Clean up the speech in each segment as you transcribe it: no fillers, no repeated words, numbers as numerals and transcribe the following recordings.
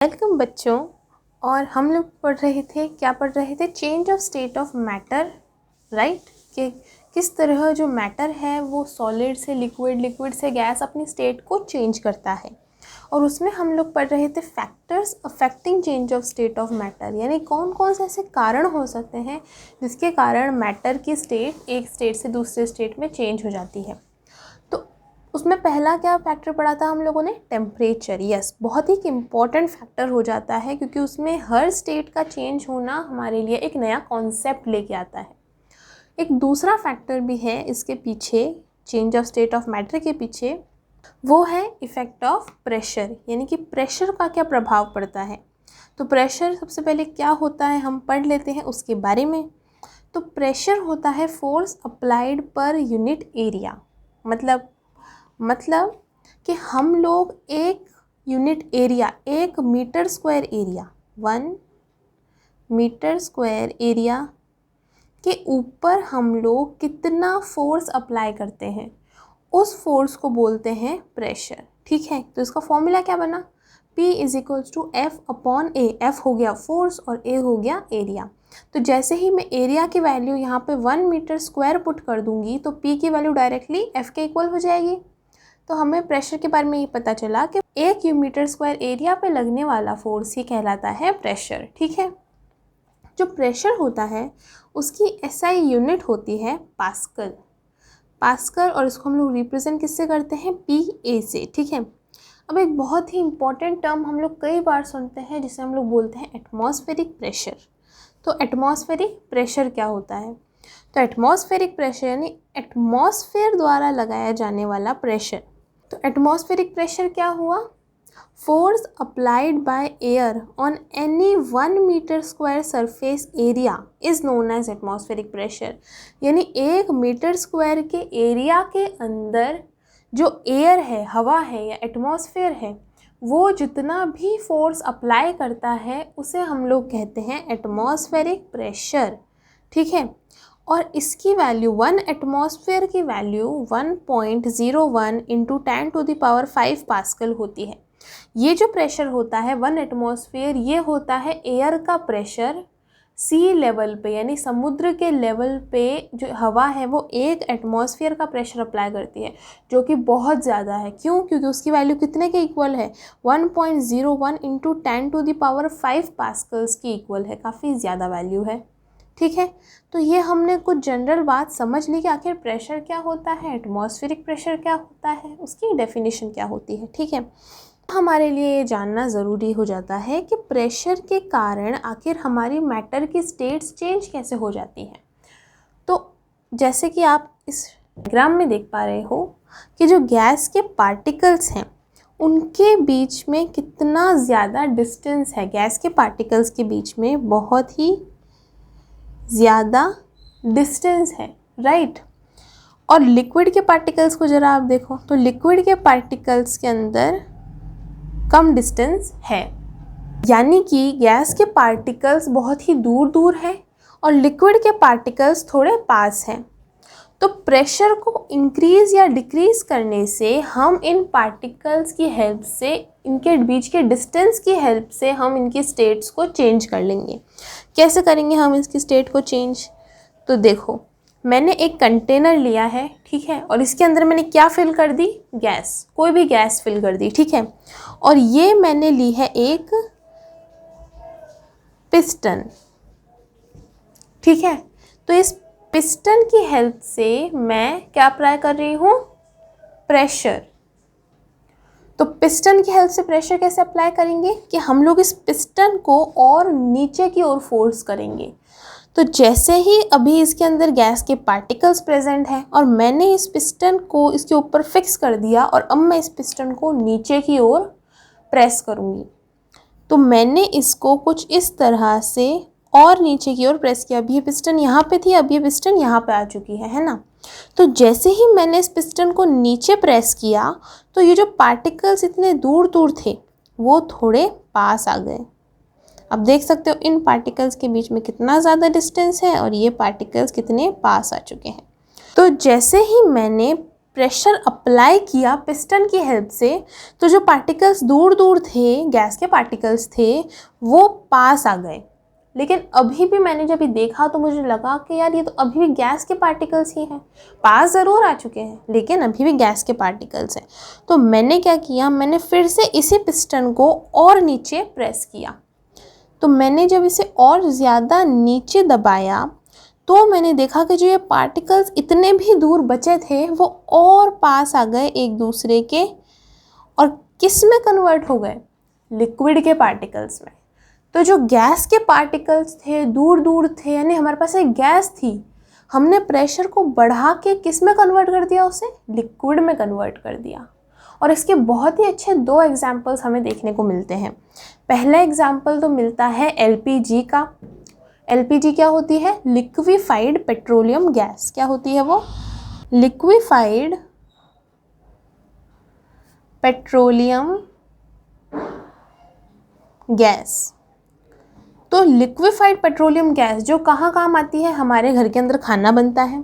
Welcome बच्चों। और हम लोग पढ़ रहे थे change of state of matter, right. कि किस तरह जो मैटर है वो सॉलिड से लिक्विड, लिक्विड से गैस अपनी स्टेट को चेंज करता है। और उसमें हम लोग पढ़ रहे थे factors affecting change of state of matter, यानी कौन कौन से ऐसे कारण हो सकते हैं जिसके कारण मैटर की स्टेट एक स्टेट से दूसरे स्टेट में चेंज हो जाती है। तो उसमें पहला क्या फैक्टर पढ़ा था हम लोगों ने? टेम्परेचर। यस, बहुत ही इम्पॉर्टेंट फैक्टर हो जाता है क्योंकि उसमें हर स्टेट का चेंज होना हमारे लिए एक नया कॉन्सेप्ट लेके आता है। एक दूसरा फैक्टर भी है इसके पीछे, change of state of matter के पीछे, वो है इफ़ेक्ट ऑफ प्रेशर, यानी कि प्रेशर का क्या प्रभाव पड़ता है। तो प्रेशर सबसे पहले क्या होता है हम पढ़ लेते हैं उसके बारे में। तो प्रेशर होता है force applied per unit area. मतलब कि हम लोग एक unit area, 1 metre square area, 1 metre square area के ऊपर हम लोग कितना फोर्स अप्लाई करते हैं, उस फोर्स को बोलते हैं प्रेशर। ठीक है, तो इसका फॉर्मूला क्या बना? P = F/A। F हो गया फोर्स और A हो गया एरिया। तो जैसे ही मैं एरिया की वैल्यू यहाँ पे 1 मीटर स्क्वायर पुट कर दूंगी तो P की वैल्यू डायरेक्टली F के इक्वल हो जाएगी। तो हमें प्रेशर के बारे में ये पता चला कि 1 मीटर स्क्वायर एरिया पे लगने वाला फोर्स ही कहलाता है प्रेशर। ठीक है, जो प्रेशर होता है उसकी SI यूनिट होती है पास्कल। और इसको हम लोग रिप्रेजेंट किससे करते हैं? PA से। ठीक है, अब एक बहुत ही इम्पॉर्टेंट टर्म हम लोग कई बार सुनते हैं जिसे हम लोग बोलते हैं एटमॉस्फेरिक प्रेशर। तो एटमॉस्फेरिक प्रेशर क्या होता है? तो एटमॉस्फेरिक प्रेशर यानी एटमॉस्फेयर द्वारा लगाया जाने वाला प्रेशर। तो एटमॉस्फेरिक प्रेशर क्या हुआ? Force applied by air on any 1 metre square surface area is known as atmospheric pressure. यानी 1 मीटर स्क्वायर के एरिया के अंदर जो एयर है, हवा है या एटमॉस्फेयर है, वो जितना भी फोर्स अप्लाई करता है उसे हम लोग कहते हैं एटमॉस्फेरिक प्रेशर। ठीक है, और इसकी वैल्यू 1 एटमॉस्फेयर की वैल्यू 1.01 × 10⁵ पास्कल होती है। ये जो प्रेशर होता है 1 एटमॉस्फेयर, ये होता है एयर का प्रेशर सी लेवल पे, यानी समुद्र के लेवल पे जो हवा है वो 1 एटमॉस्फेयर का प्रेशर अप्लाई करती है, जो कि बहुत ज़्यादा है। क्यों? क्योंकि उसकी वैल्यू कितने के इक्वल है? 1.01 × 10⁵ पास्कल्स की इक्वल है, काफ़ी ज़्यादा वैल्यू है। ठीक है, तो ये हमने कुछ जनरल बात समझ ली कि आखिर प्रेशर क्या होता है, एटमॉस्फेरिक प्रेशर क्या होता है, उसकी डेफिनेशन क्या होती है। ठीक है, हमारे लिए ये जानना ज़रूरी हो जाता है कि प्रेशर के कारण आखिर हमारी मैटर की स्टेट्स चेंज कैसे हो जाती हैं। तो जैसे कि आप इस डायग्राम में देख पा रहे हो कि जो गैस के पार्टिकल्स हैं उनके बीच में कितना ज़्यादा डिस्टेंस है। गैस के पार्टिकल्स के बीच में बहुत ही ज़्यादा डिस्टेंस है, राइट। और लिक्विड के पार्टिकल्स को ज़रा आप देखो, तो लिक्विड के पार्टिकल्स के अंदर कम डिस्टेंस है, यानी कि गैस के पार्टिकल्स बहुत ही दूर दूर हैं और लिक्विड के पार्टिकल्स थोड़े पास हैं। तो प्रेशर को इंक्रीज़ या डिक्रीज़ करने से हम इन पार्टिकल्स की हेल्प से, इनके बीच के डिस्टेंस की हेल्प से हम इनकी स्टेट्स को चेंज कर लेंगे। कैसे करेंगे हम इसकी स्टेट को चेंज? तो देखो, मैंने एक कंटेनर लिया है, ठीक है, और इसके अंदर मैंने क्या फिल कर दी? गैस, कोई भी गैस फिल कर दी। ठीक है, और ये मैंने ली है एक पिस्टन। ठीक है, तो इस पिस्टन की हेल्प से मैं क्या अप्लाई कर रही हूँ? प्रेशर। तो पिस्टन की हेल्प से प्रेशर कैसे अप्लाई करेंगे कि हम लोग इस पिस्टन को और नीचे की ओर फोर्स करेंगे। तो जैसे ही अभी इसके अंदर गैस के पार्टिकल्स प्रेजेंट हैं और मैंने इस पिस्टन को इसके ऊपर फिक्स कर दिया और अब मैं इस पिस्टन को नीचे की ओर प्रेस करूँगी, तो मैंने इसको कुछ इस तरह से और नीचे की ओर प्रेस किया। अभी ये पिस्टन यहाँ पे थी, अब ये पिस्टन यहाँ पे आ चुकी है ना। तो जैसे ही मैंने इस पिस्टन को नीचे प्रेस किया तो ये जो पार्टिकल्स इतने दूर दूर थे वो थोड़े पास आ गए। अब देख सकते हो इन पार्टिकल्स के बीच में कितना ज़्यादा डिस्टेंस है और ये पार्टिकल्स कितने पास आ चुके हैं। तो जैसे ही मैंने प्रेशर अप्लाई किया पिस्टन की हेल्प से तो जो पार्टिकल्स दूर दूर थे, गैस के पार्टिकल्स थे, वो पास आ गए। लेकिन अभी भी मैंने जब ये देखा तो मुझे लगा कि यार ये तो अभी भी गैस के पार्टिकल्स ही हैं, पास ज़रूर आ चुके हैं लेकिन अभी भी गैस के पार्टिकल्स हैं। तो मैंने क्या किया, मैंने फिर से इसी पिस्टन को और नीचे प्रेस किया। तो मैंने जब इसे और ज़्यादा नीचे दबाया तो मैंने देखा कि जो ये पार्टिकल्स इतने भी दूर बचे थे वो और पास आ गए एक दूसरे के, और किस में कन्वर्ट हो गए, लिक्विड के पार्टिकल्स में। तो जो गैस के पार्टिकल्स थे दूर दूर थे, यानी हमारे पास एक गैस थी, हमने प्रेशर को बढ़ा के किस में कन्वर्ट कर दिया, उसे लिक्विड में कन्वर्ट कर दिया। और इसके बहुत ही अच्छे 2 एग्जाम्पल्स हमें देखने को मिलते हैं। पहला एग्जाम्पल तो मिलता है एलपीजी का। एलपीजी क्या होती है, लिक्विफाइड पेट्रोलियम गैस। क्या होती है वो, लिक्विफाइड पेट्रोलियम गैस। तो लिक्विफाइड पेट्रोलियम गैस जो कहाँ काम आती है, हमारे घर के अंदर खाना बनता है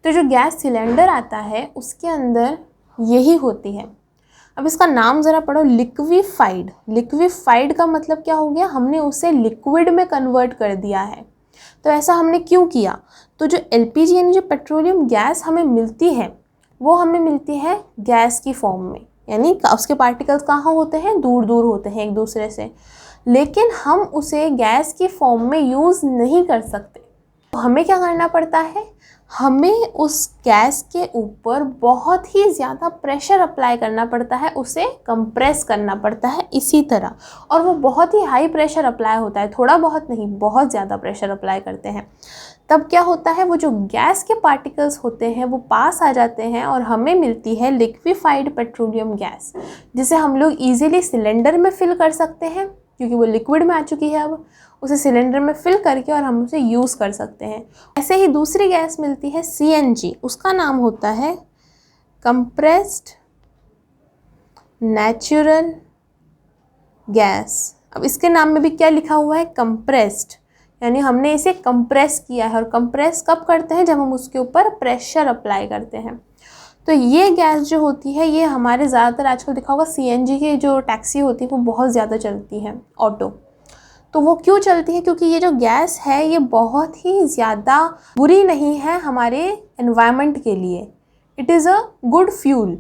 तो जो गैस सिलेंडर आता है उसके अंदर यही होती है। अब इसका नाम ज़रा पढ़ो, लिक्विफाइड। लिक्विफाइड का मतलब क्या हो गया, हमने उसे लिक्विड में कन्वर्ट कर दिया है। तो ऐसा हमने क्यों किया, तो जो एलपीजी यानी जो पेट्रोलियम गैस हमें मिलती है वो हमें मिलती है गैस की फॉर्म में, यानी उसके पार्टिकल्स कहाँ होते हैं, दूर दूर होते हैं एक दूसरे से, लेकिन हम उसे गैस की फॉर्म में यूज़ नहीं कर सकते। तो हमें क्या करना पड़ता है, हमें उस गैस के ऊपर बहुत ही ज़्यादा प्रेशर अप्लाई करना पड़ता है, उसे कंप्रेस करना पड़ता है इसी तरह। और वो बहुत ही हाई प्रेशर अप्लाई होता है, थोड़ा बहुत नहीं, बहुत ज़्यादा प्रेशर अप्लाई करते हैं। तब क्या होता है, वो जो गैस के पार्टिकल्स होते हैं वो पास आ जाते हैं और हमें मिलती है लिक्विफाइड पेट्रोलियम गैस, जिसे हम लोग ईजिली सिलेंडर में फिल कर सकते हैं क्योंकि वो लिक्विड में आ चुकी है। अब उसे सिलेंडर में फिल करके और हम उसे यूज़ कर सकते हैं। ऐसे ही दूसरी गैस मिलती है सीएनजी, उसका नाम होता है कंप्रेस्ड नेचुरल गैस। अब इसके नाम में भी क्या लिखा हुआ है, कंप्रेस्ड, यानी हमने इसे कंप्रेस किया है। और कंप्रेस कब करते हैं, जब हम उसके ऊपर प्रेशर अप्लाई करते हैं। तो ये गैस जो होती है ये हमारे ज़्यादातर आजकल देखा होगा सीएनजी की जो टैक्सी होती है वो बहुत ज़्यादा चलती है, ऑटो। तो वो क्यों चलती है, क्योंकि ये जो गैस है ये बहुत ही ज़्यादा बुरी नहीं है हमारे एनवायरनमेंट के लिए। It is a good fuel,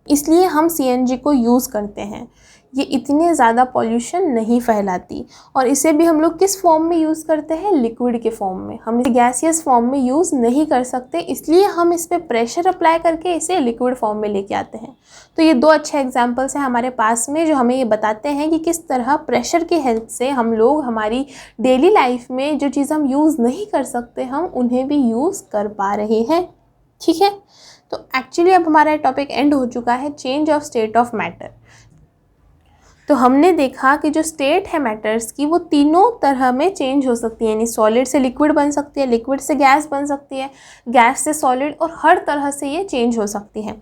इसलिए हम सीएनजी को यूज़ करते हैं। ये इतने ज़्यादा पॉल्यूशन नहीं फैलाती। और इसे भी हम लोग किस फॉर्म में यूज़ करते हैं, लिक्विड के फॉर्म में। हम इसे गैसियस फॉर्म में यूज़ नहीं कर सकते, इसलिए हम इस पर प्रेशर अप्लाई करके इसे लिक्विड फॉर्म में लेके आते हैं। तो ये 2 अच्छे एग्जाम्पल्स हैं हमारे पास में जो हमें ये बताते हैं कि किस तरह प्रेशर की हेल्प से हम लोग हमारी डेली लाइफ में जो चीज़ हम यूज़ नहीं कर सकते हम उन्हें भी यूज़ कर पा रहे हैं। ठीक है, तो एक्चुअली अब हमारा टॉपिक एंड हो चुका है, change of state of matter. तो हमने देखा कि जो स्टेट है मैटर्स की वो तीनों तरह में चेंज हो सकती है, यानी सॉलिड से लिक्विड बन सकती है, लिक्विड से गैस बन सकती है, गैस से सॉलिड, और हर तरह से ये चेंज हो सकती है।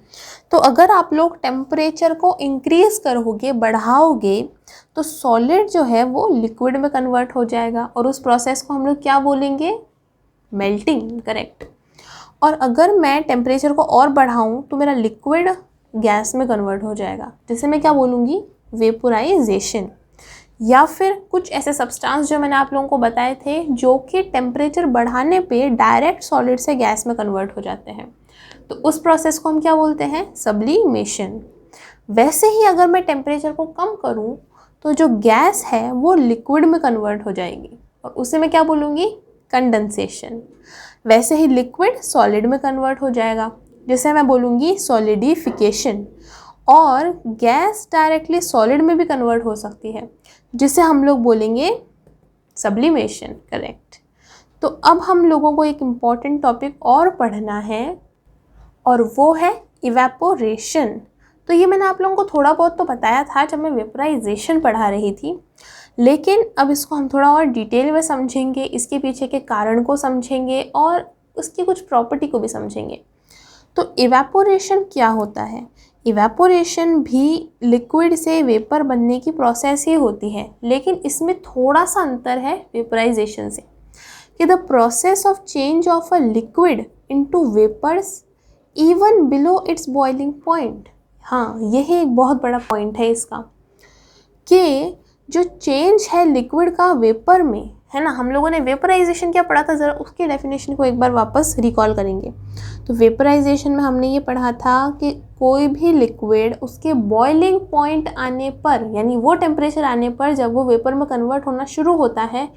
तो अगर आप लोग टेम्परेचर को इंक्रीज़ करोगे, बढ़ाओगे, तो सॉलिड जो है वो लिक्विड में कन्वर्ट हो जाएगा और उस प्रोसेस को हम लोग क्या बोलेंगे, मेल्टिंग, करेक्ट। और अगर मैं टेम्परेचर को और बढ़ाऊँ तो मेरा लिक्विड गैस में कन्वर्ट हो जाएगा, जिसे मैं क्या बोलूँगी, वेपोराइजेशन। या फिर कुछ ऐसे सब्सटेंस जो मैंने आप लोगों को बताए थे जो कि टेम्परेचर बढ़ाने पे डायरेक्ट सॉलिड से गैस में कन्वर्ट हो जाते हैं, तो उस प्रोसेस को हम क्या बोलते हैं, सब्लिमेशन। वैसे ही अगर मैं टेम्परेचर को कम करूं तो जो गैस है वो लिक्विड में कन्वर्ट हो जाएगी और उसे मैं क्या बोलूँगी, कंडेंसेशन। वैसे ही लिक्विड सॉलिड में कन्वर्ट हो जाएगा, जिसे मैं बोलूँगी सॉलिडिफिकेशन। और गैस डायरेक्टली सॉलिड में भी कन्वर्ट हो सकती है, जिसे हम लोग बोलेंगे सब्लिमेशन, करेक्ट। तो अब हम लोगों को एक इम्पॉर्टेंट टॉपिक और पढ़ना है और वो है इवेपोरेशन। तो ये मैंने आप लोगों को थोड़ा बहुत तो बताया था जब मैं वेपोराइजेशन पढ़ा रही थी, लेकिन अब इसको हम थोड़ा और डिटेल में समझेंगे, इसके पीछे के कारण को समझेंगे और उसकी कुछ प्रॉपर्टी को भी समझेंगे। तो इवेपोरेशन क्या होता है, इवेपोरेशन भी लिक्विड से वेपर बनने की प्रोसेस ही होती है, लेकिन इसमें थोड़ा सा अंतर है वेपराइजेशन से, कि the process of change of a liquid into vapours even below its boiling point. हाँ, यही एक बहुत बड़ा पॉइंट है इसका कि जो चेंज है लिक्विड का वेपर में, है ना, हम लोगों ने वेपराइजेशन क्या पढ़ा था, ज़रा उसके डेफिनेशन को एक बार वापस रिकॉल करेंगे। तो वेपराइजेशन में हमने ये पढ़ा था कि कोई भी लिक्विड उसके बॉइलिंग पॉइंट आने पर, यानी वो टेम्परेचर आने पर जब वो वेपर में कन्वर्ट होना शुरू होता है,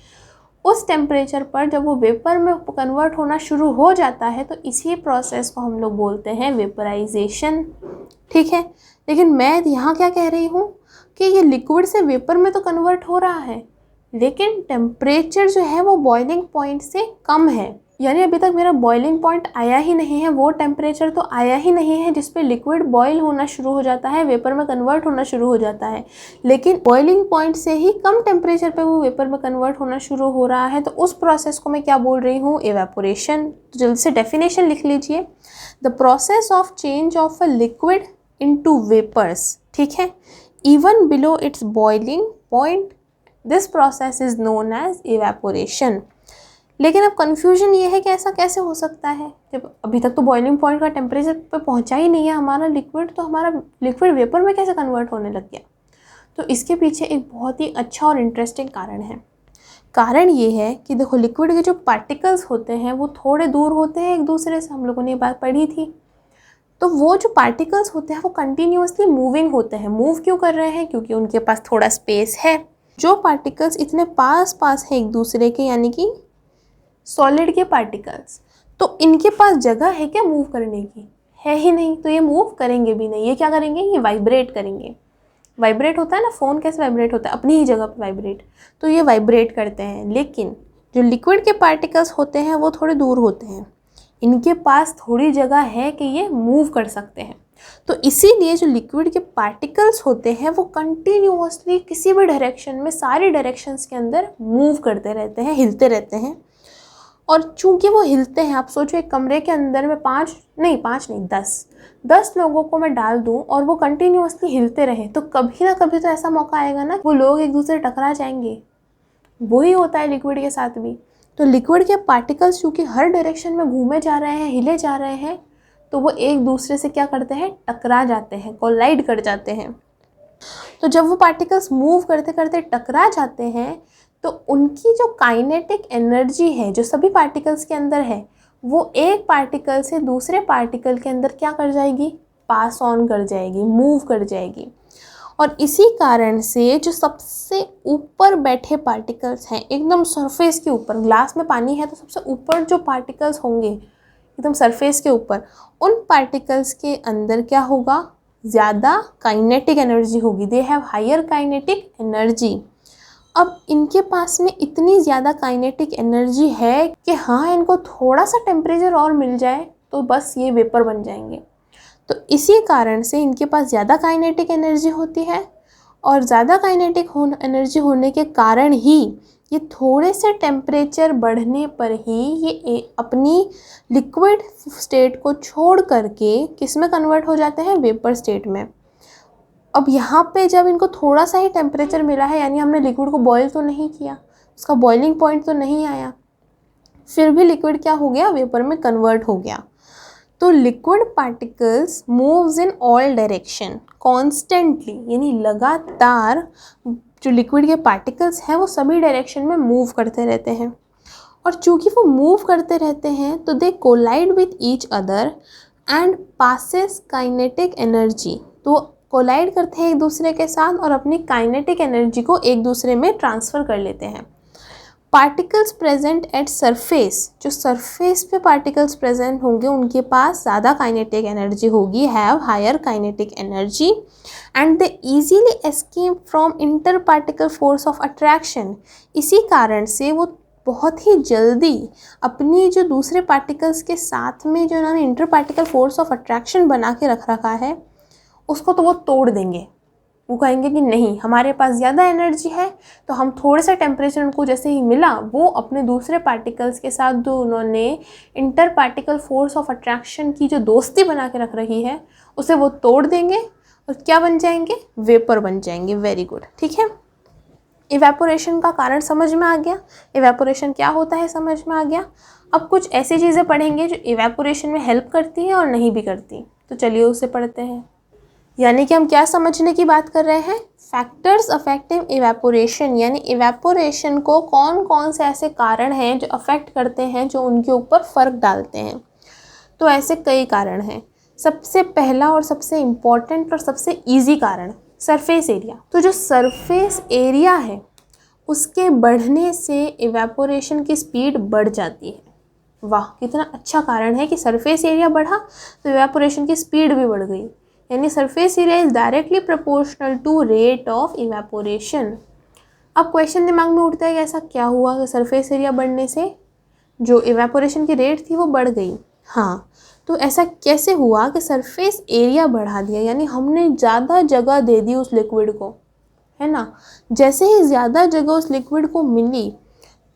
उस टेम्परेचर पर जब वो वेपर में कन्वर्ट होना शुरू हो जाता है, तो इसी प्रोसेस को हम लोग बोलते हैं वेपराइजेशन। ठीक है, लेकिन मैं यहाँ क्या कह रही हूँ कि ये लिक्विड से वेपर में तो कन्वर्ट हो रहा है, लेकिन टेम्परेचर जो है वो बॉइलिंग पॉइंट से कम है। यानी अभी तक मेरा बॉइलिंग पॉइंट आया ही नहीं है, वो टेम्परेचर तो आया ही नहीं है जिस पे लिक्विड बॉयल होना शुरू हो जाता है, वेपर में कन्वर्ट होना शुरू हो जाता है। लेकिन बॉइलिंग पॉइंट से ही कम टेम्परेचर पे वो वेपर में कन्वर्ट होना शुरू हो रहा है, तो उस प्रोसेस को मैं क्या बोल रही हूँ, एवेपोरेशन। तो जल्दी से डेफिनेशन लिख लीजिए, the process of change of a liquid into vapours. ठीक है, even below its boiling point, this process is known as evaporation. लेकिन अब कन्फ्यूजन ये है कि ऐसा कैसे हो सकता है, जब अभी तक तो बॉइलिंग पॉइंट का टेम्परेचर पे पहुंचा ही नहीं है हमारा लिक्विड, तो हमारा लिक्विड वेपर में कैसे कन्वर्ट होने लग गया। तो इसके पीछे एक बहुत ही अच्छा और इंटरेस्टिंग कारण है। कारण ये है कि देखो, लिक्विड के जो पार्टिकल्स होते हैं वो थोड़े दूर होते हैं एक दूसरे से, हम लोगों ने ये बात पढ़ी थी। तो वो जो पार्टिकल्स होते हैं वो कंटिन्यूअसली मूविंग होते हैं। मूव क्यों कर रहे हैं, क्योंकि उनके पास थोड़ा स्पेस है। जो पार्टिकल्स इतने पास पास है एक दूसरे के, यानी कि सॉलिड के पार्टिकल्स, तो इनके पास जगह है क्या मूव करने की, है ही नहीं, तो ये मूव करेंगे भी नहीं। ये क्या करेंगे, ये वाइब्रेट करेंगे। वाइब्रेट होता है ना, फ़ोन कैसे वाइब्रेट होता है, अपनी ही जगह पर वाइब्रेट, तो ये वाइब्रेट करते हैं। लेकिन जो लिक्विड के पार्टिकल्स होते हैं वो थोड़े दूर होते हैं, इनके पास थोड़ी जगह है कि ये मूव कर सकते हैं। तो इसीलिए जो लिक्विड के पार्टिकल्स होते हैं वो कंटिन्यूअसली किसी भी डायरेक्शन में, सारी डायरेक्शंस के अंदर मूव करते रहते हैं, हिलते रहते हैं। और चूंकि वो हिलते हैं, आप सोचो एक कमरे के अंदर में 10 लोगों को मैं डाल दूं और वो कंटिन्यूअसली हिलते रहे, तो कभी ना कभी तो ऐसा मौका आएगा ना, वो लोग एक दूसरे टकरा जाएंगे। वही होता है लिक्विड के साथ भी। तो लिक्विड के पार्टिकल्स चूँकि हर डायरेक्शन में घूमे जा रहे हैं, हिले जा रहे हैं, तो वो एक दूसरे से क्या करते हैं, टकरा जाते हैं, कोलाइड कर जाते हैं। तो जब वो पार्टिकल्स मूव करते करते टकरा जाते हैं, तो उनकी जो काइनेटिक एनर्जी है जो सभी पार्टिकल्स के अंदर है, वो एक पार्टिकल से दूसरे पार्टिकल के अंदर क्या कर जाएगी, पास ऑन कर जाएगी, मूव कर जाएगी। और इसी कारण से जो सबसे ऊपर बैठे पार्टिकल्स हैं, एकदम सरफेस के ऊपर, ग्लास में पानी है तो सबसे ऊपर जो पार्टिकल्स होंगे एकदम सरफेस के ऊपर, उन पार्टिकल्स के अंदर क्या होगा, ज़्यादा काइनेटिक एनर्जी होगी। They have higher kinetic energy. अब इनके पास में इतनी ज़्यादा काइनेटिक एनर्जी है कि हाँ, इनको थोड़ा सा टेम्परेचर और मिल जाए तो बस ये वेपर बन जाएंगे। तो इसी कारण से इनके पास ज़्यादा काइनेटिक एनर्जी होती है, और ज़्यादा काइनेटिक एनर्जी होने के कारण ही ये थोड़े से टेम्परेचर बढ़ने पर ही ये अपनी लिक्विड स्टेट को छोड़ करके किस में कन्वर्ट हो जाते हैं, वेपर स्टेट में। अब यहाँ पे जब इनको थोड़ा सा ही टेम्परेचर मिला है, यानी हमने लिक्विड को बॉयल तो नहीं किया, उसका बॉइलिंग पॉइंट तो नहीं आया, फिर भी लिक्विड क्या हो गया, वेपर में कन्वर्ट हो गया। तो liquid particles moves in all direction constantly, यानी लगातार जो लिक्विड के पार्टिकल्स हैं वो सभी डायरेक्शन में मूव करते रहते हैं। और चूंकि वो मूव करते रहते हैं तो they collide with each other and passes kinetic energy. तो कोलाइड करते हैं एक दूसरे के साथ और अपनी काइनेटिक एनर्जी को एक दूसरे में ट्रांसफ़र कर लेते हैं। पार्टिकल्स प्रेजेंट एट सरफेस, जो सरफेस पे पार्टिकल्स प्रेजेंट होंगे उनके पास ज़्यादा काइनेटिक एनर्जी होगी, have higher kinetic energy, and they easily escape from inter particle force of attraction. इसी कारण से वो बहुत ही जल्दी अपनी जो दूसरे पार्टिकल्स के साथ में जो उन्होंने inter particle force of attraction बना के रख रखा है, उसको तो वो तोड़ देंगे। वो कहेंगे कि नहीं, हमारे पास ज़्यादा एनर्जी है, तो हम थोड़े से टेम्परेचर उनको जैसे ही मिला, वो अपने दूसरे पार्टिकल्स के साथ जो उन्होंने inter particle force of attraction की जो दोस्ती बना के रख रही है, उसे वो तोड़ देंगे और क्या बन जाएंगे, वेपर बन जाएंगे। वेरी गुड, ठीक है। इवेपोरेशन का कारण समझ में आ गया, इवेपोरेशन क्या होता है समझ में आ गया। अब कुछ ऐसी चीज़ें पढ़ेंगे जो इवेपोरेशन में हेल्प करती हैं और नहीं भी करती, तो चलिए उसे पढ़ते हैं। यानी कि हम क्या समझने की बात कर रहे हैं, फैक्टर्स अफेक्टिंग इवेपोरेशन, यानी इवेपोरेशन को कौन कौन से ऐसे कारण हैं जो अफेक्ट करते हैं, जो उनके ऊपर फ़र्क डालते हैं। तो ऐसे कई कारण हैं। सबसे पहला और सबसे इम्पॉर्टेंट और सबसे ईजी कारण सरफेस एरिया। तो जो सरफेस एरिया है उसके बढ़ने से इवेपोरेशन की स्पीड बढ़ जाती है। वाह, कितना अच्छा कारण है कि सरफेस एरिया बढ़ा तो इवेपोरेशन की स्पीड भी बढ़ गई। यानी surface area is directly proportional to rate of evaporation. अब क्वेश्चन दिमाग में उठता है कि ऐसा क्या हुआ कि सरफेस एरिया बढ़ने से जो इवेपोरेशन की रेट थी वो बढ़ गई। हाँ, तो ऐसा कैसे हुआ कि सरफेस एरिया बढ़ा दिया, यानी हमने ज़्यादा जगह दे दी उस लिक्विड को, है ना। जैसे ही ज़्यादा जगह उस लिक्विड को मिली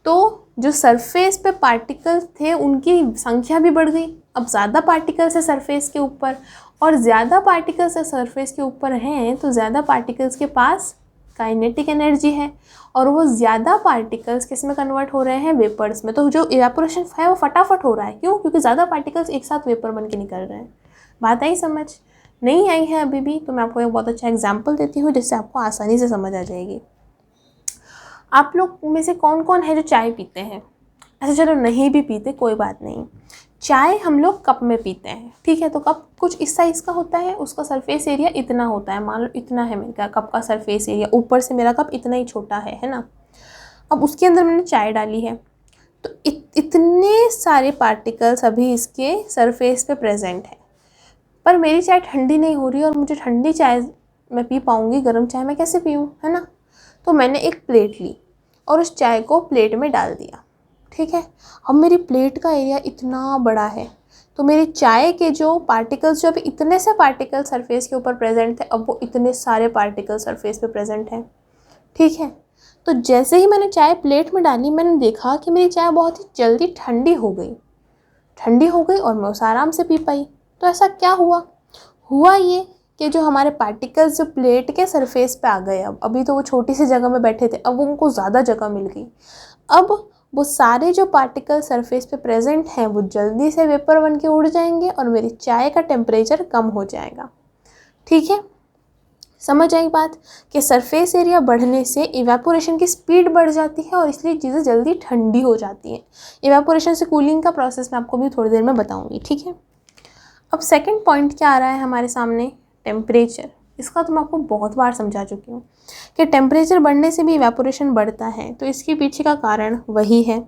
तो जो सरफेस पे पार्टिकल्स थे उनकी संख्या भी बढ़ गई। अब ज़्यादा पार्टिकल्स है सरफेस के ऊपर, और ज़्यादा पार्टिकल्स है सरफेस के ऊपर हैं तो ज़्यादा पार्टिकल्स के पास काइनेटिक एनर्जी है, और वो ज़्यादा पार्टिकल्स किस में कन्वर्ट हो रहे हैं, वेपर्स में। तो जो इवेपोरेशन है वो फटाफट हो रहा है। क्यों? क्योंकि ज़्यादा पार्टिकल्स एक साथ वेपर बन के निकल रहे हैं। बात आई समझ? नहीं आई है अभी भी? तो मैं आपको एक बहुत अच्छा एग्जाम्पल देती हूँ जिससे आपको आसानी से समझ आ जाएगी। आप लोग में से कौन कौन है जो चाय पीते हैं? ऐसे चलो नहीं भी पीते कोई बात नहीं, चाय हम लोग कप में पीते हैं, ठीक है। तो कप कुछ इस साइज़ का होता है, उसका सरफेस एरिया इतना होता है, मान लो इतना है मेरा कप का सरफेस एरिया, ऊपर से मेरा कप इतना ही छोटा है ना। अब उसके अंदर मैंने चाय डाली है तो इतने सारे पार्टिकल्स अभी इसके सरफेस पे प्रेजेंट है, पर मेरी चाय ठंडी नहीं हो रही और मुझे ठंडी चाय मैं पी पाऊँगी, गर्म चाय मैं कैसे पीऊँ, है ना। तो मैंने एक प्लेट ली और उस चाय को प्लेट में डाल दिया, ठीक है। अब मेरी प्लेट का एरिया इतना बड़ा है तो मेरी चाय के जो पार्टिकल्स, जो अभी इतने से पार्टिकल सरफेस के ऊपर प्रेजेंट थे, अब वो इतने सारे पार्टिकल सरफेस पे प्रेजेंट हैं, ठीक है। तो जैसे ही मैंने चाय प्लेट में डाली मैंने देखा कि मेरी चाय बहुत ही जल्दी ठंडी हो गई और मैं उसे आराम से पी पाई। तो ऐसा क्या हुआ ये कि जो हमारे पार्टिकल्स जो प्लेट के सरफेस पे आ गए, अब अभी तो वो छोटी सी जगह में बैठे थे, अब उनको ज़्यादा जगह मिल गई। अब वो सारे जो पार्टिकल सरफेस पे प्रेजेंट हैं वो जल्दी से वेपर बन के उड़ जाएंगे और मेरी चाय का टेम्परेचर कम हो जाएगा, ठीक है। समझ आई बात कि सरफेस एरिया बढ़ने से इवेपोरेशन की स्पीड बढ़ जाती है और इसलिए चीज़ें जल्दी ठंडी हो जाती हैं। इवेपोरेशन से कूलिंग का प्रोसेस मैं आपको भी थोड़ी देर में बताऊंगी, ठीक है। अब सेकंड पॉइंट क्या आ रहा है हमारे सामने, टेम्परेचर। इसका तो मैं आपको बहुत बार समझा चुकी हूँ कि टेम्परेचर बढ़ने से भी इवेपोरेशन बढ़ता है, तो इसके पीछे का कारण वही है।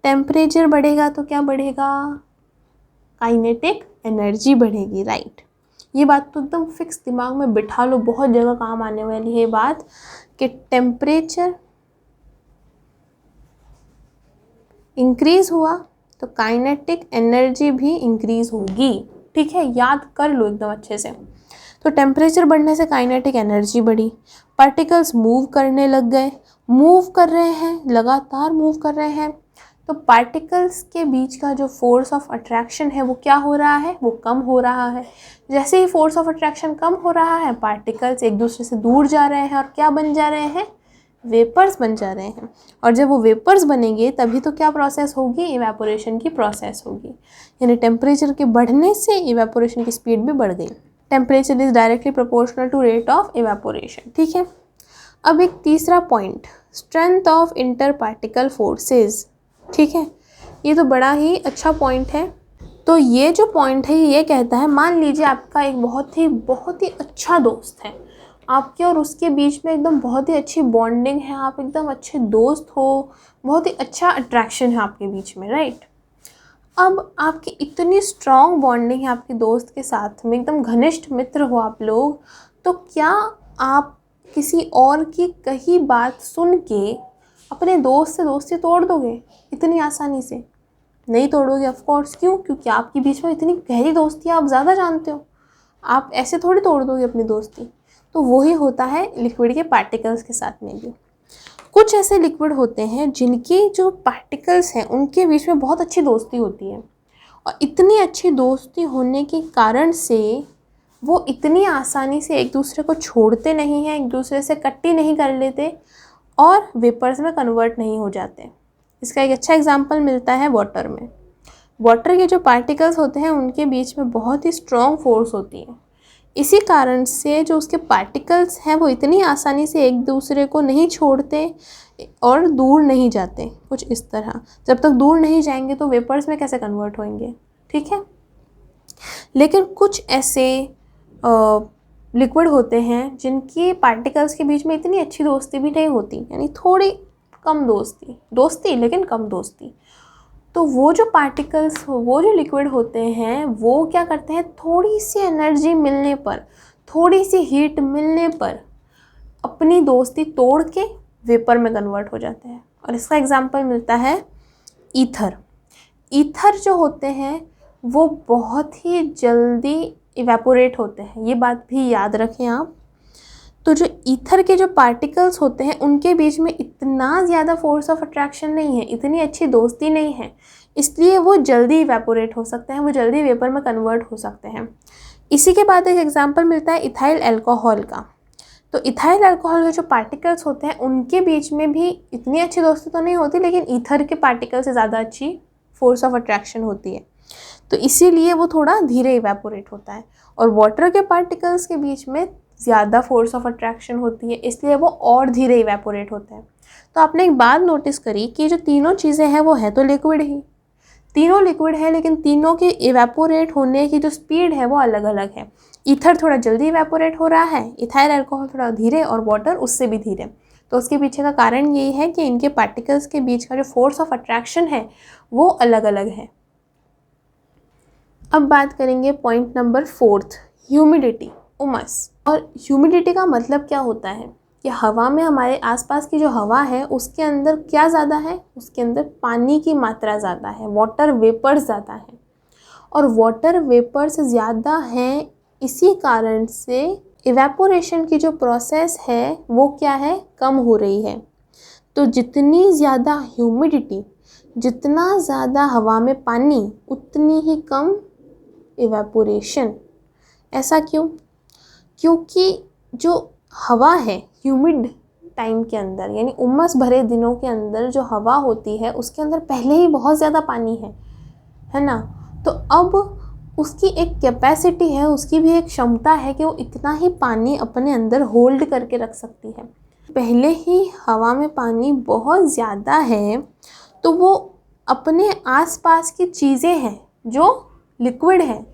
टेम्परेचर बढ़ेगा तो क्या बढ़ेगा, काइनेटिक एनर्जी बढ़ेगी, राइट। ये बात तो एकदम फिक्स दिमाग में बिठा लो, बहुत जगह काम आने वाली है बात कि टेम्परेचर इंक्रीज हुआ तो काइनेटिक एनर्जी भी इंक्रीज होगी, ठीक है। याद कर लो एकदम अच्छे से। तो टेम्परेचर बढ़ने से काइनेटिक एनर्जी बढ़ी, पार्टिकल्स मूव करने लग गए, मूव कर रहे हैं, लगातार मूव कर रहे हैं, तो पार्टिकल्स के बीच का जो फोर्स ऑफ अट्रैक्शन है वो क्या हो रहा है, वो कम हो रहा है। जैसे ही फोर्स ऑफ अट्रैक्शन कम हो रहा है पार्टिकल्स एक दूसरे से दूर जा रहे हैं और क्या बन जा रहे हैं, वेपर्स बन जा रहे हैं। और जब वो वेपर्स बनेंगे तभी तो क्या प्रोसेस होगी, इवेपोरेशन की प्रोसेस होगी। यानी टेम्परेचर के बढ़ने से इवेपोरेशन की स्पीड भी बढ़ गई। Temperature is directly proportional to rate of evaporation, ठीक है। अब एक तीसरा point, strength of inter particle forces, ठीक है। ये तो बड़ा ही अच्छा पॉइंट है। तो ये जो पॉइंट है ये कहता है, मान लीजिए आपका एक बहुत ही अच्छा दोस्त है, आपके और उसके बीच में एकदम बहुत ही अच्छी बॉन्डिंग है, आप एकदम अच्छे दोस्त हो, बहुत ही अच्छा अट्रैक्शन है आपके बीच में, राइट। अब आपकी इतनी स्ट्रॉन्ग बॉन्डिंग है आपके दोस्त के साथ में, एकदम घनिष्ठ मित्र हो आप लोग, तो क्या आप किसी और की कही बात सुन के अपने दोस्त से दोस्ती तोड़ दोगे इतनी आसानी से? नहीं तोड़ोगे, ऑफ कोर्स। क्यों? क्योंकि आपके बीच में इतनी गहरी दोस्ती है, आप ज़्यादा जानते हो, आप ऐसे थोड़ी तोड़ दोगे अपनी दोस्ती। तो वही होता है लिक्विड के पार्टिकल्स के साथ में भी। कुछ ऐसे लिक्विड होते हैं जिनके जो पार्टिकल्स हैं उनके बीच में बहुत अच्छी दोस्ती होती है, और इतनी अच्छी दोस्ती होने के कारण से वो इतनी आसानी से एक दूसरे को छोड़ते नहीं हैं, एक दूसरे से कट्टी नहीं कर लेते और वेपर्स में कन्वर्ट नहीं हो जाते, इसका एक अच्छा एग्जाम्पल मिलता है वाटर में। वाटर के जो पार्टिकल्स होते हैं उनके बीच में बहुत ही स्ट्रॉन्ग फोर्स होती है। इसी कारण से जो उसके पार्टिकल्स हैं वो इतनी आसानी से एक दूसरे को नहीं छोड़ते और दूर नहीं जाते। कुछ इस तरह, जब तक दूर नहीं जाएंगे तो वेपर्स में कैसे कन्वर्ट होंगे, ठीक है। लेकिन कुछ ऐसे लिक्विड होते हैं जिनकी पार्टिकल्स के बीच में इतनी अच्छी दोस्ती भी नहीं होती, यानी थोड़ी कम दोस्ती लेकिन कम दोस्ती। तो वो जो पार्टिकल्स, वो जो लिक्विड होते हैं, वो क्या करते हैं, थोड़ी सी एनर्जी मिलने पर, थोड़ी सी हीट मिलने पर अपनी दोस्ती तोड़ के वेपर में कन्वर्ट हो जाते हैं। और इसका एग्जांपल मिलता है ईथर। ईथर जो होते हैं वो बहुत ही जल्दी इवेपोरेट होते हैं, ये बात भी याद रखें आप। तो जो ईथर के जो पार्टिकल्स होते हैं उनके बीच में इतना ज़्यादा फोर्स ऑफ अट्रैक्शन नहीं है, इतनी अच्छी दोस्ती नहीं है, इसलिए वो जल्दी इवेपोरेट हो सकते हैं, वो जल्दी वेपर में कन्वर्ट हो सकते हैं। इसी के बाद एक एग्जांपल मिलता है इथाइल अल्कोहल का। तो इथाइल अल्कोहल के जो पार्टिकल्स होते हैं उनके बीच में भी इतनी अच्छी दोस्ती तो नहीं होती, लेकिन ईथर के पार्टिकल से ज़्यादा अच्छी फोर्स ऑफ अट्रैक्शन होती है, तो इसीलिए वो थोड़ा धीरे इवेपोरेट होता है। और वाटर के पार्टिकल्स के बीच में ज़्यादा फोर्स ऑफ अट्रैक्शन होती है, इसलिए वो और धीरे इवेपोरेट होते हैं। तो आपने एक बात नोटिस करी कि जो तीनों चीज़ें हैं वो है तो लिक्विड ही, तीनों लिक्विड है, लेकिन तीनों के इवेपोरेट होने की जो स्पीड है वो अलग अलग है। ईथर थोड़ा जल्दी इवेपोरेट हो रहा है, इथाइल अल्कोहल थोड़ा धीरे, और वाटर उससे भी धीरे। तो उसके पीछे का कारण यही है कि इनके पार्टिकल्स के बीच का जो फोर्स ऑफ अट्रैक्शन है वो अलग अलग है। अब बात करेंगे पॉइंट नंबर 4, ह्यूमिडिटी, उमस। और ह्यूमिडिटी का मतलब क्या होता है कि हवा में, हमारे आसपास की जो हवा है उसके अंदर क्या ज़्यादा है, उसके अंदर पानी की मात्रा ज़्यादा है, वाटर वेपर्स ज़्यादा है। और वाटर वेपर्स ज़्यादा हैं, इसी कारण से इवेपोरेशन की जो प्रोसेस है वो क्या है, कम हो रही है। तो जितनी ज़्यादा ह्यूमिडिटी, जितना ज़्यादा हवा में पानी, उतनी ही कम इवेपोरेशन। ऐसा क्यों? क्योंकि जो हवा है ह्यूमिड टाइम के अंदर, यानी उमस भरे दिनों के अंदर जो हवा होती है उसके अंदर पहले ही बहुत ज़्यादा पानी है ना। तो अब उसकी एक कैपेसिटी है, उसकी भी एक क्षमता है कि वो इतना ही पानी अपने अंदर होल्ड करके रख सकती है। पहले ही हवा में पानी बहुत ज़्यादा है, तो वो अपने आसपास की चीज़ें हैं जो लिक्विड है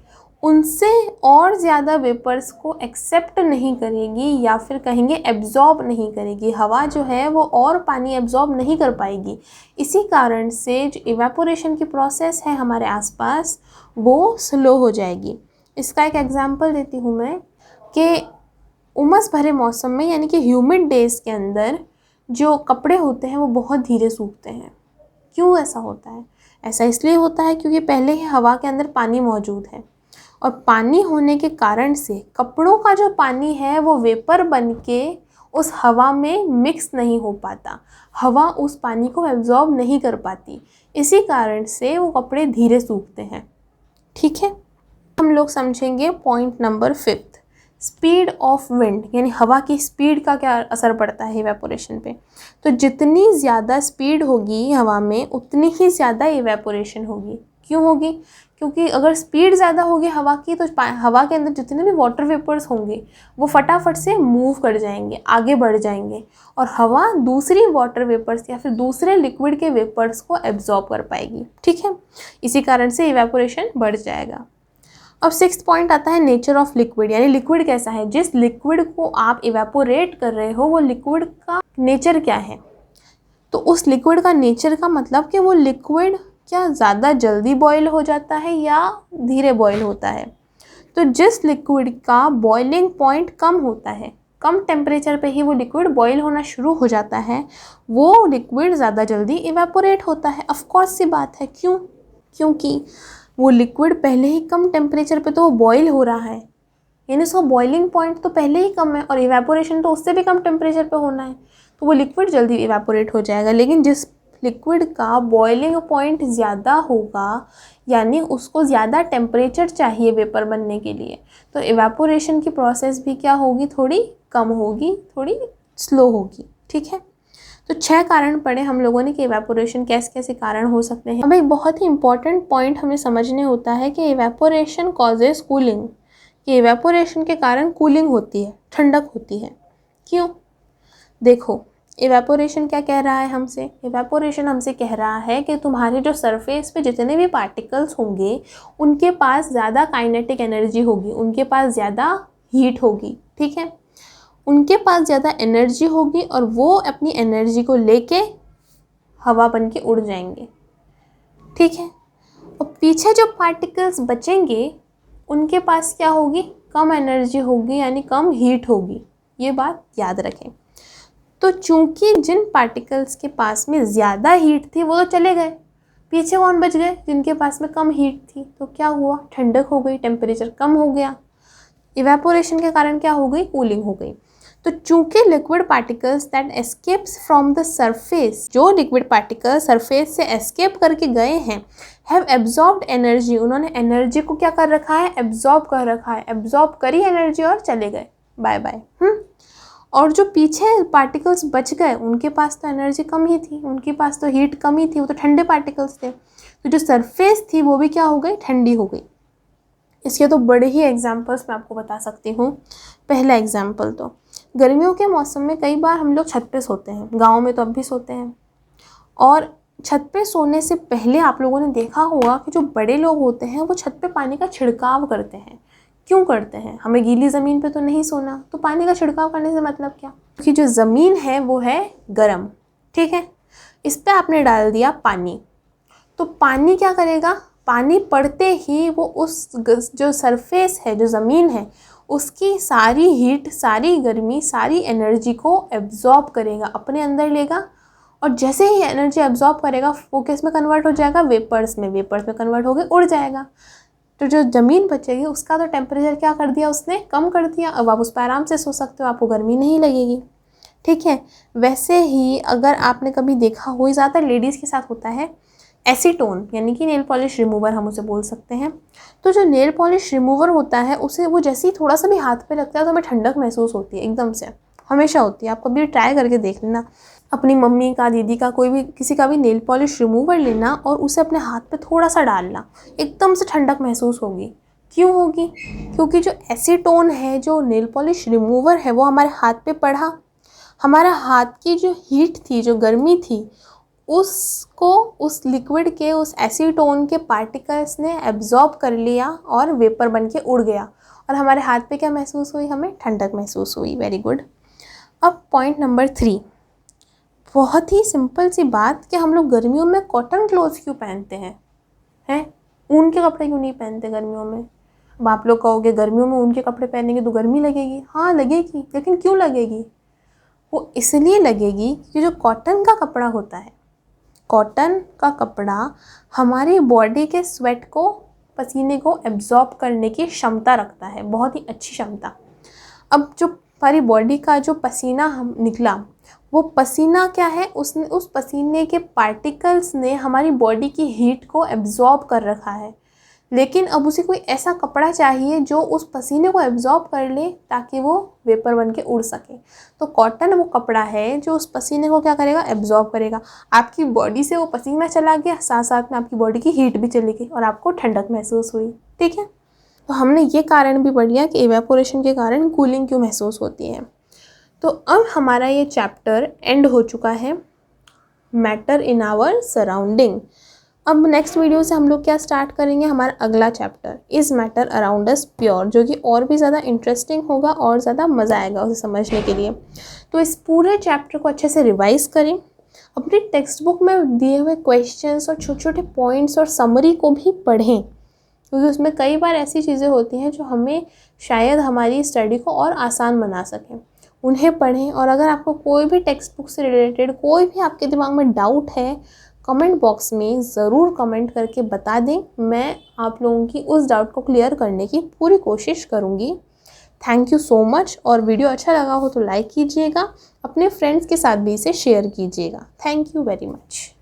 उनसे और ज़्यादा वेपर्स को एक्सेप्ट नहीं करेगी, या फिर कहेंगे एब्जॉर्ब नहीं करेगी। हवा जो है वो और पानी एब्जॉर्ब नहीं कर पाएगी। इसी कारण से जो इवेपोरेशन की प्रोसेस है हमारे आसपास वो स्लो हो जाएगी। इसका एक एग्जांपल देती हूँ मैं कि उमस भरे मौसम में, यानी कि ह्यूमिड डेज़ के अंदर जो कपड़े होते हैं वो बहुत धीरे सूखते हैं। क्यों ऐसा होता है? ऐसा इसलिए होता है क्योंकि पहले ही हवा के अंदर पानी मौजूद है, और पानी होने के कारण से कपड़ों का जो पानी है वो वेपर बन के उस हवा में मिक्स नहीं हो पाता, हवा उस पानी को एब्जॉर्ब नहीं कर पाती। इसी कारण से वो कपड़े धीरे सूखते हैं, ठीक है। हम लोग समझेंगे point number 5, speed of wind, यानी हवा की स्पीड का क्या असर पड़ता है इवेपोरेशन पे। तो जितनी ज़्यादा स्पीड होगी हवा में उतनी ही ज़्यादा इवेपोरेशन होगी। क्यों होगी? क्योंकि अगर स्पीड ज़्यादा होगी हवा की तो हवा के अंदर जितने भी वाटर वेपर्स होंगे वो फटाफट से मूव कर जाएंगे, आगे बढ़ जाएंगे, और हवा दूसरी वाटर वेपर्स या फिर दूसरे लिक्विड के वेपर्स को एब्जॉर्ब कर पाएगी, ठीक है। इसी कारण से इवेपोरेशन बढ़ जाएगा। अब 6th पॉइंट आता है नेचर ऑफ लिक्विड, यानी लिक्विड कैसा है। जिस लिक्विड को आप इवेपोरेट कर रहे हो वो लिक्विड का नेचर क्या है। तो उस लिक्विड का नेचर का मतलब कि वो लिक्विड क्या ज़्यादा जल्दी बॉयल हो जाता है या धीरे बॉयल होता है। तो जिस लिक्विड का बॉइलिंग पॉइंट कम होता है, कम टेम्परेचर पे ही वो लिक्विड बॉयल होना शुरू हो जाता है, वो लिक्विड ज़्यादा जल्दी इवेपोरेट होता है। ऑफ कोर्स सी बात है। क्यों? क्योंकि वो लिक्विड पहले ही कम टेम्परेचर पे तो वो बॉयल हो रहा है, यानी उसका बॉइलिंग पॉइंट तो पहले ही कम है, और इवेपोरेशन तो उससे भी कम टेम्परेचर पे होना है, तो वो लिक्विड जल्दी इवेपोरेट हो जाएगा। लेकिन जिस लिक्विड का बॉइलिंग पॉइंट ज़्यादा होगा, यानी उसको ज़्यादा टेम्परेचर चाहिए वेपर बनने के लिए, तो इवेपोरेशन की प्रोसेस भी क्या होगी, थोड़ी कम होगी, थोड़ी स्लो होगी, ठीक है। तो 6 कारण पढ़े हम लोगों ने कि इवेपोरेशन कैसे कैसे कारण हो सकते हैं। अब एक बहुत ही इंपॉर्टेंट पॉइंट हमें समझने होता है कि इवेपोरेशन कॉजेज कूलिंग, कि इवेपोरेशन के कारण कूलिंग होती है, ठंडक होती है। क्यों? देखो, इवेपोरेशन क्या कह रहा है हमसे? इवेपोरेशन हमसे कह रहा है कि तुम्हारे जो सरफेस पे जितने भी पार्टिकल्स होंगे उनके पास ज़्यादा काइनेटिक एनर्जी होगी, उनके पास ज़्यादा हीट होगी, ठीक है, उनके पास ज़्यादा एनर्जी होगी और वो अपनी एनर्जी को लेके हवा बन के उड़ जाएंगे, ठीक है। और पीछे जो पार्टिकल्स बचेंगे उनके पास क्या होगी? कम एनर्जी होगी, यानी कम हीट होगी। ये बात याद रखें। तो चूंकि जिन पार्टिकल्स के पास में ज़्यादा हीट थी वो तो चले गए, पीछे कौन बच गए? जिनके पास में कम हीट थी। तो क्या हुआ? ठंडक हो गई, टेम्परेचर कम हो गया। इवेपोरेशन के कारण क्या हो गई? कूलिंग हो गई। तो चूंकि liquid particles that escapes from the surface, जो लिक्विड पार्टिकल्स सरफेस से एस्केप करके गए हैं, हैव एब्जॉर्ब्ड एनर्जी, उन्होंने एनर्जी को क्या कर रखा है? एब्जॉर्ब कर रखा है। एब्जॉर्ब करी एनर्जी और चले गए, बाय बाय। और जो पीछे पार्टिकल्स बच गए उनके पास तो एनर्जी कम ही थी, उनके पास तो हीट कम ही थी, वो तो ठंडे पार्टिकल्स थे। तो जो सरफेस थी वो भी क्या हो गई? ठंडी हो गई। इसके तो बड़े ही एग्जाम्पल्स मैं आपको बता सकती हूँ। पहला एग्जाम्पल तो गर्मियों के मौसम में कई बार हम लोग छत पे सोते हैं, गाँव में तो अब भी सोते हैं, और छत पे सोने से पहले आप लोगों ने देखा होगा कि जो बड़े लोग होते हैं वो छत पे पानी का छिड़काव करते हैं। क्यों करते हैं? हमें गीली ज़मीन पे तो नहीं सोना, तो पानी का छिड़काव करने से मतलब क्या? क्योंकि जो ज़मीन है वो है गर्म, ठीक है, इस पर आपने डाल दिया पानी, तो पानी क्या करेगा? पानी पड़ते ही वो उस जो सरफेस है, जो ज़मीन है, उसकी सारी हीट, सारी गर्मी, सारी एनर्जी को एब्जॉर्ब करेगा, अपने अंदर लेगा, और जैसे ही एनर्जी एब्जॉर्ब करेगा वो किस में कन्वर्ट हो जाएगा? वेपर्स में। वेपर्स में कन्वर्ट हो गए, उड़ जाएगा। तो जो ज़मीन बचेगी उसका तो टेम्परेचर क्या कर दिया उसने? कम कर दिया। अब आप उस पर आराम से सो सकते हो, आपको गर्मी नहीं लगेगी, ठीक है। वैसे ही अगर आपने कभी देखा हो, ज़्यादातर लेडीज़ के साथ होता है, एसीटोन यानी कि नेल पॉलिश रिमूवर हम उसे बोल सकते हैं। तो जो नेल पॉलिश रिमूवर होता है उसे वो जैसे ही थोड़ा सा भी हाथ पे लगता है तो हमें ठंडक महसूस होती है, एकदम से, हमेशा होती है। आप कभी ट्राई करके देख लेना, अपनी मम्मी का, दीदी का, कोई भी, किसी का भी नेल पॉलिश रिमूवर लेना और उसे अपने हाथ पे थोड़ा सा डालना, एकदम से ठंडक महसूस होगी। क्यों होगी? क्योंकि जो एसीटोन है, जो नेल पॉलिश रिमूवर है, वो हमारे हाथ पे पड़ा, हमारा हाथ की जो हीट थी, जो गर्मी थी, उसको उस लिक्विड के, उस एसीटोन के पार्टिकल्स ने एब्जॉर्ब कर लिया और वेपर बन के उड़ गया, और हमारे हाथ पे क्या महसूस हुई? हमें ठंडक महसूस हुई। Very good. अब पॉइंट नंबर 3, बहुत ही सिंपल सी बात कि हम लोग गर्मियों में कॉटन क्लोथ्स क्यों पहनते हैं? ऊन के कपड़े क्यों नहीं पहनते गर्मियों में? अब आप लोग कहोगे गर्मियों में ऊन के कपड़े पहनेंगे तो गर्मी लगेगी। हाँ लगेगी, लेकिन क्यों लगेगी? वो इसलिए लगेगी कि जो कॉटन का कपड़ा होता है, कॉटन का कपड़ा हमारी बॉडी के स्वेट को, पसीने को एब्जॉर्ब करने की क्षमता रखता है, बहुत ही अच्छी क्षमता। अब जो हमारी बॉडी का जो पसीना हम निकला, वो पसीना क्या है? उसने, उस पसीने के पार्टिकल्स ने हमारी बॉडी की हीट को एब्जॉर्ब कर रखा है, लेकिन अब उसे कोई ऐसा कपड़ा चाहिए जो उस पसीने को एब्जॉर्ब कर ले ताकि वो वेपर बन के उड़ सके। तो कॉटन वो कपड़ा है जो उस पसीने को क्या करेगा? एब्जॉर्ब करेगा। आपकी बॉडी से वो पसीना चला गया, साथ साथ में आपकी बॉडी की हीट भी चली गई और आपको ठंडक महसूस हुई, ठीक है। तो हमने ये कारण भी पढ़ लिया कि इवेपोरेशन के कारण कूलिंग क्यों महसूस होती है। तो अब हमारा ये चैप्टर एंड हो चुका है, मैटर इन आवर सराउंडिंग। अब नेक्स्ट वीडियो से हम लोग क्या स्टार्ट करेंगे? हमारा अगला chapter, is matter around us pure, जो कि और भी ज़्यादा इंटरेस्टिंग होगा और ज़्यादा मज़ा आएगा उसे समझने के लिए। तो इस पूरे चैप्टर को अच्छे से रिवाइज़ करें, अपनी टेक्स्ट बुक में दिए हुए क्वेश्चंस और छोटे छोटे पॉइंट्स और समरी को भी पढ़ें, क्योंकि उसमें कई बार ऐसी चीज़ें होती हैं जो हमें शायद हमारी स्टडी को और आसान बना सकें। उन्हें पढ़ें, और अगर आपको कोई भी टेक्स्ट बुक से रिलेटेड कोई भी आपके दिमाग में डाउट है, कमेंट बॉक्स में ज़रूर कमेंट करके बता दें। मैं आप लोगों की उस डाउट को क्लियर करने की पूरी कोशिश करूँगी। Thank you so much. और वीडियो अच्छा लगा हो तो लाइक कीजिएगा, अपने फ्रेंड्स के साथ भी इसे शेयर कीजिएगा। Thank you very much.